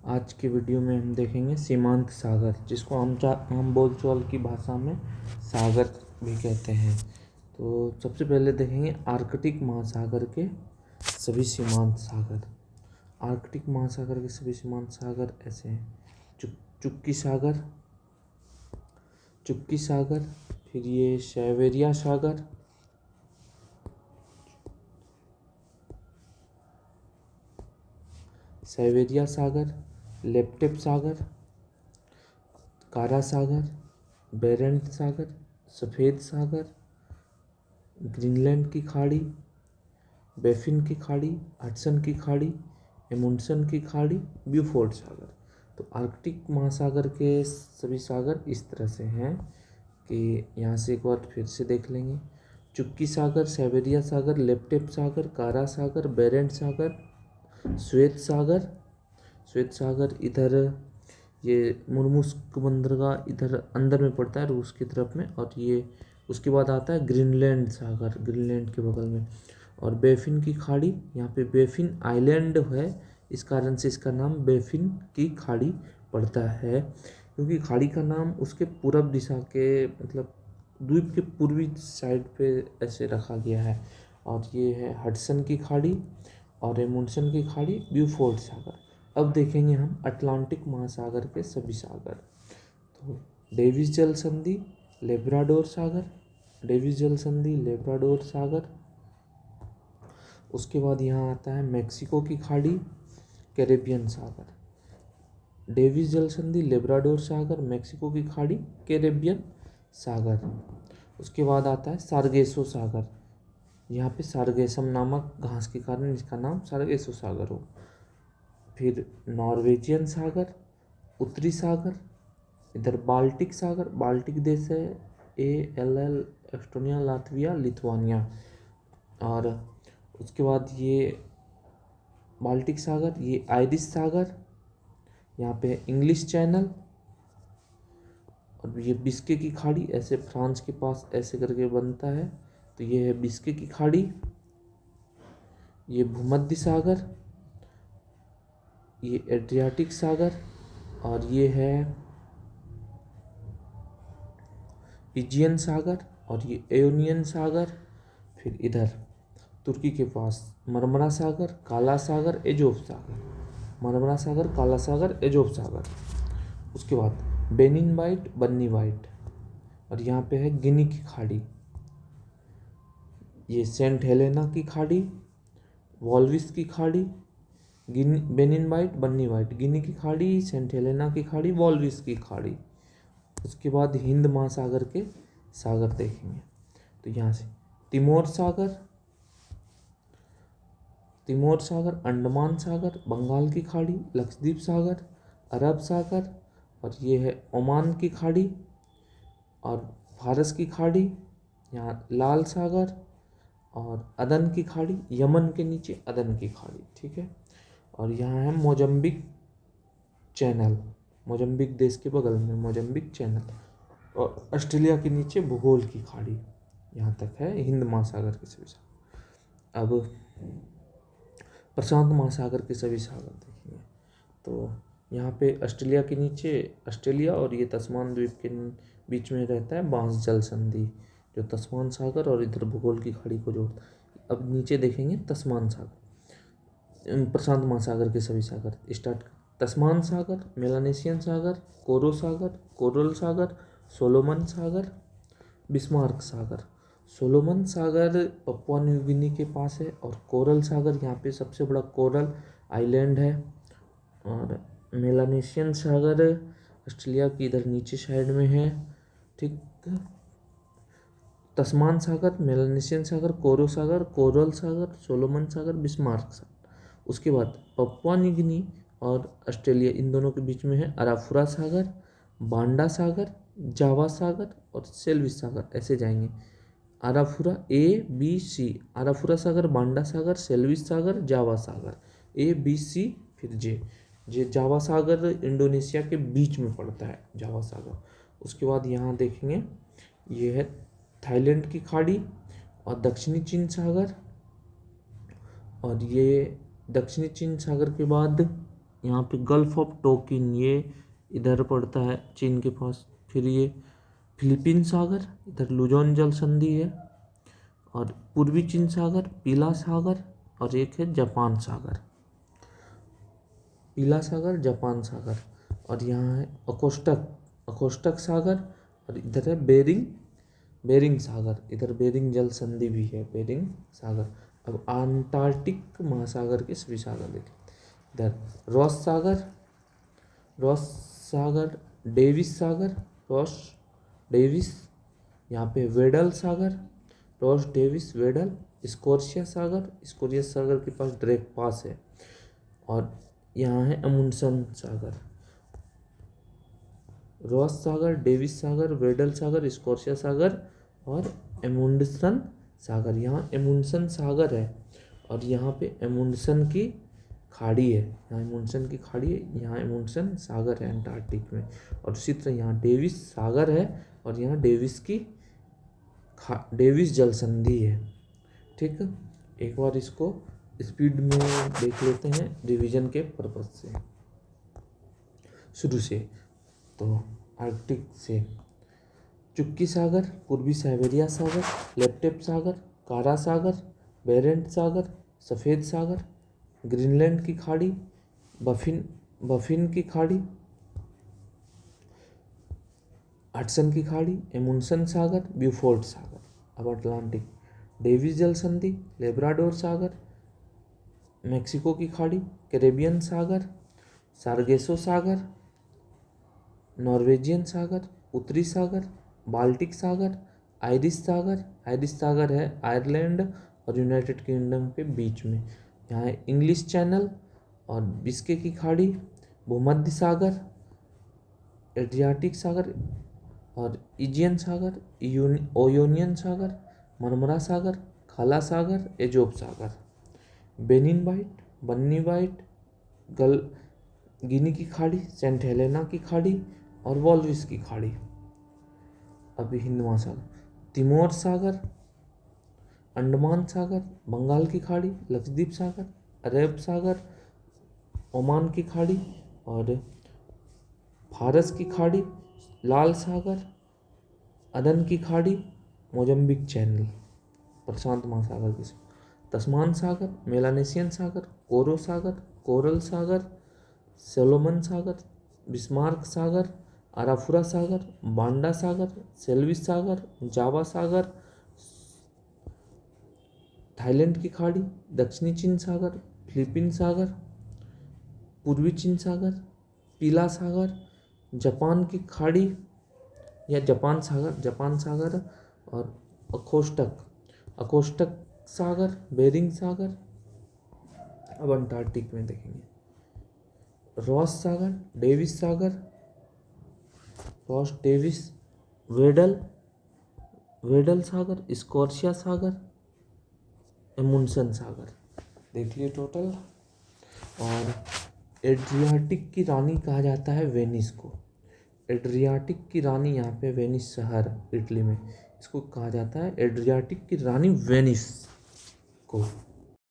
आज के वीडियो में हम देखेंगे सीमांत सागर, जिसको हम बोलचाल की भाषा में सागर भी कहते हैं। तो सबसे पहले देखेंगे आर्कटिक महासागर के सभी सीमांत सागर। आर्कटिक महासागर के सभी सीमांत सागर ऐसे हैं: चुक्की सागर, फिर ये साइबेरिया सागर, लेप्टेप सागर, कारा सागर, बेरेंट सागर, सफ़ेद सागर, ग्रीनलैंड की खाड़ी, बेफिन की खाड़ी, हडसन की खाड़ी, एमुंडसन की खाड़ी, ब्यूफोर्ड सागर। तो आर्कटिक महासागर के सभी सागर इस तरह से हैं कि यहाँ से एक बार फिर से देख लेंगे: चुक्की सागर, साइबेरिया सागर, लेप्टेप सागर, कारा सागर, बेरेंट सागर, श्वेत सागर इधर ये मुर्मुस्क बंदरगाह इधर अंदर में पड़ता है रूस की तरफ में, और ये उसके बाद आता है ग्रीनलैंड सागर, ग्रीनलैंड के बगल में। और बेफिन की खाड़ी, यहाँ पे बेफिन आइलैंड है, इस कारण से इसका नाम बेफिन की खाड़ी पड़ता है, क्योंकि खाड़ी का नाम उसके पूर्व दिशा के मतलब द्वीप के पूर्वी साइड पे ऐसे रखा गया है। और ये है हडसन की खाड़ी और एमुंडसन की खाड़ी, ब्यूफोर्ड सागर। अब देखेंगे हम अटलांटिक महासागर के सभी सागर। तो डेविस जल संधि, लेब्राडोर सागर, उसके बाद यहाँ आता है मैक्सिको की खाड़ी, कैरेबियन सागर। डेविस जल संधि, लेब्राडोर सागर, मैक्सिको की खाड़ी, कैरेबियन सागर। उसके बाद आता है सार्गेसो सागर, यहाँ पे सार्गेसम नामक घास के कारण इसका नाम सार्गेसो सागर हो। फिर नॉर्वेजियन सागर, उत्तरी सागर, इधर बाल्टिक सागर, बाल्टिक देश है ALL, एस्टोनिया, लातविया, लिथुआनिया। और उसके बाद ये बाल्टिक सागर, ये आयरिश सागर, यहाँ पे इंग्लिश चैनल, और ये बिस्के की खाड़ी ऐसे फ्रांस के पास ऐसे करके बनता है, तो ये है बिस्के की खाड़ी। ये भूमध्य सागर, ये एड्रियाटिक सागर, और ये है इजियन सागर, और ये एयोनियन सागर। फिर इधर तुर्की के पास मरमरा सागर, काला सागर, एजोव सागर। उसके बाद बेनिन वाइट, बन्नी वाइट, और यहाँ पे है गिनी की खाड़ी, ये सेंट हेलेना की खाड़ी, वॉल्विस की खाड़ी, बेनिन वाइट, बन्नी वाइट, गिनी की खाड़ी, सेंट हेलेना की खाड़ी, वॉल्विस की खाड़ी। उसके बाद हिंद महासागर के सागर देखेंगे। तो यहाँ से तिमोर सागर, अंडमान सागर, बंगाल की खाड़ी, लक्षद्वीप सागर, अरब सागर, और ये है ओमान की खाड़ी और फारस की खाड़ी, यहाँ लाल सागर, और अदन की खाड़ी, यमन के नीचे अदन की खाड़ी, ठीक है। और यहाँ है मोजम्बिक चैनल, मोजम्बिक देश के बगल में मोजम्बिक चैनल, और ऑस्ट्रेलिया के नीचे भूगोल की खाड़ी। यहाँ तक है हिंद महासागर के सभी सागर। अब प्रशांत महासागर के सभी सागर देखेंगे। तो यहाँ पे ऑस्ट्रेलिया के नीचे ऑस्ट्रेलिया और ये तस्मान द्वीप के बीच में रहता है बांस जल संधि, जो तस्मान सागर और इधर भूगोल की खाड़ी को जोड़ता है। अब नीचे देखेंगे तस्मान सागर, प्रशांत महासागर के सभी सागर स्टार्ट। तस्मान सागर, मेलानेशियन सागर, कोरो सागर, कोरल सागर, सोलोमन सागर, बिस्मार्क सागर। सोलोमन सागर पपुआ न्यू गिनी के पास है, और कोरल सागर यहाँ पे सबसे बड़ा कोरल आइलैंड है। और मेलानेशियन सागर ऑस्ट्रेलिया की इधर नीचे साइड में है, ठीक। तस्मान सागर, मेलानेशियन सागर, कोरो सागर, कोरल सागर, सोलोमन सागर, बिस्मार्क सागर। उसके बाद पपुआ न्यू गिनी और ऑस्ट्रेलिया इन दोनों के बीच में है अराफुरा सागर, बांडा सागर, जावा सागर और सेल्विस सागर, ऐसे जाएंगे। अराफुरा ABC, अराफुरा सागर, बांडा सागर, सेल्विस सागर, जावा सागर, ABC, फिर जे जावा सागर इंडोनेशिया के बीच में पड़ता है, जावा सागर। उसके बाद यहाँ देखेंगे ये है थाईलैंड की खाड़ी और दक्षिणी चीन सागर, और ये दक्षिणी चीन सागर के बाद यहाँ पे गल्फ ऑफ टोकिन, ये इधर पड़ता है चीन के पास। फिर ये फिलीपीन सागर, इधर लुजोन जल संधि है। और पूर्वी चीन सागर, पीला सागर, और एक है जापान सागर, पीला सागर, जापान सागर। और यहाँ है अकोष्टक सागर, और इधर है बेरिंग सागर, इधर बेरिंग जल संधि भी है, बेरिंग सागर। अब अंटार्कटिक महासागर के सभी सागर देखें। इधर रॉस सागर, डेविस सागर, रॉस डेविस। यहाँ पे वेडल सागर, रॉस डेविस वेडल। स्कॉर्शिया सागर के पास ड्रेक पास है। और यहाँ है अमुंडसेन सागर। रॉस सागर, डेविस सागर, वेडल सागर, स्कॉर्शिया सागर और अमुंडसेन सागर। यहाँ अमुंडसेन सागर है और यहाँ पे अमुंडसेन की खाड़ी है, यहाँ अमुंडसेन की खाड़ी है, यहाँ अमुंडसेन सागर है अंटार्कटिक में। और उसी तरह यहाँ डेविस सागर है और यहाँ डेविस जल संधि है। ठीक है, एक बार इसको स्पीड में देख लेते हैं रिवीजन के पर्पज से। शुरू से तो आर्कटिक से चुक्की सागर, पूर्वी साइबेरिया सागर, लेप्टेप सागर, कारा सागर, बेरेंट सागर, सफ़ेद सागर, ग्रीनलैंड की खाड़ी, बफिन की खाड़ी, हडसन की खाड़ी, एमुंडसेन सागर, ब्यूफोर्ट सागर। अब अटलांटिक, डेविस जल संधि, लेब्राडोर सागर, मेक्सिको की खाड़ी, कैरेबियन सागर, सार्गेसो सागर, नॉर्वेजियन सागर, उत्तरी सागर, बाल्टिक सागर, आयरिश सागर है आयरलैंड और यूनाइटेड किंगडम के बीच में। यहाँ है इंग्लिश चैनल और बिस्के की खाड़ी, भूमध्य सागर, एड्रियाटिक सागर और इजियन सागर, ओयोनियन सागर, मरमरा सागर, खाला सागर, एजोब सागर, बेनिन वाइट, बन्नी वाइट, गिनी की खाड़ी, सेंट हेलेना की खाड़ी और वॉल्विस की खाड़ी। अभी हिंद महासागर, तिमोर सागर, अंडमान सागर, बंगाल की खाड़ी, लक्षद्वीप सागर, अरब सागर, ओमान की खाड़ी और फारस की खाड़ी, लाल सागर, अदन की खाड़ी, मोजम्बिक चैनल, प्रशांत महासागर की, तस्मान सागर, मेलानेशियन सागर, कोरो सागर, कोरल सागर, सोलोमन सागर, बिस्मार्क सागर, आराफुरा सागर, बांडा सागर, सेल्विस सागर, जावा सागर, थाईलैंड की खाड़ी, दक्षिणी चीन सागर, फिलीपीन सागर, पूर्वी चीन सागर, पीला सागर, जापान की खाड़ी या जापान सागर और अकोष्टक सागर, बेरिंग सागर। अब अंटार्कटिक में देखेंगे, रॉस सागर, डेविस सागर, रॉस डेविस, वेडल सागर, स्कॉर्शिया सागर, अमुंडसेन सागर। देख लिए टोटल। और एड्रियाटिक की रानी कहा जाता है वेनिस को। एड्रियाटिक की रानी, यहाँ पे वेनिस शहर इटली में, इसको कहा जाता है एड्रियाटिक की रानी वेनिस को।